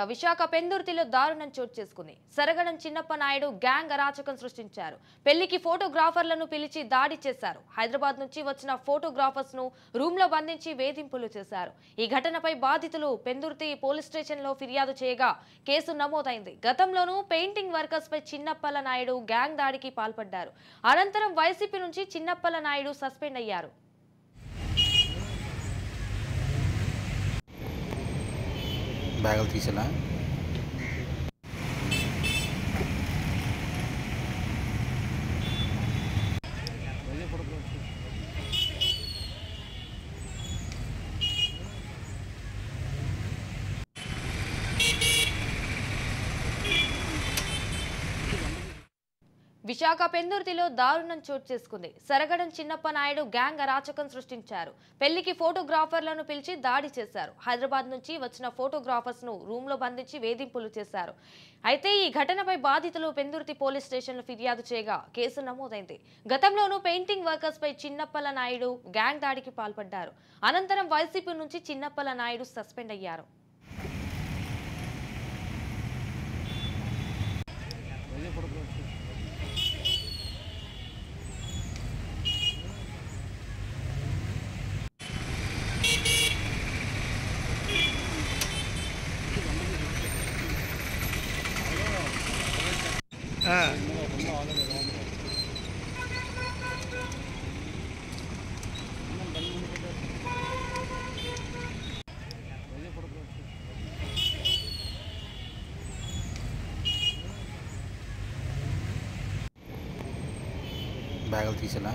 విశాఖ పెందుర్తిలో దారుణం చోటు చేసుకుంది. సరగడం చిన్నప్ప నాయుడు గ్యాంగ్ అరాచకం సృష్టించారు. పెళ్లికి ఫోటోగ్రాఫర్లను పిలిచి దాడి చేశారు. హైదరాబాద్ నుంచి వచ్చిన ఫోటోగ్రాఫర్స్ ను రూమ్ లో బంధించి వేధింపులు చేశారు. ఈ ఘటనపై బాధితులు పెందుర్తి పోలీస్ స్టేషన్ లో ఫిర్యాదు చేయగా కేసు నమోదైంది. గతంలోనూ పెయింటింగ్ వర్కర్స్ పై చిన్నప్పల నాయుడు గ్యాంగ్ దాడికి పాల్పడ్డారు. అనంతరం వైసీపీ నుంచి చిన్నప్పల నాయుడు సస్పెండ్ అయ్యారు. బ్యాగులు తీసేలా విశాఖ పెందుర్తిలో దారుణం చోటు చేసుకుంది. సరగడం చిన్నప్ప నాయుడు గ్యాంగ్ అరాచకం సృష్టించారు. పెళ్లికి ఫోటోగ్రాఫర్లను పిలిచి దాడి చేశారు. హైదరాబాద్ నుంచి వచ్చిన ఫోటోగ్రాఫర్స్ ను రూమ్ లో బంధించి వేధింపులు చేశారు. అయితే ఈ ఘటనపై బాధితులు పెందుర్తి పోలీస్ స్టేషన్ లో ఫిర్యాదు చేయగా కేసు నమోదైంది. గతంలోనూ పెయింటింగ్ వర్కర్స్ పై చిన్నప్పల నాయుడు గ్యాంగ్ దాడికి పాల్పడ్డారు. అనంతరం వైసీపీ నుంచి చిన్నప్పల నాయుడు సస్పెండ్ అయ్యారు. బ్యాగులు తీసేలా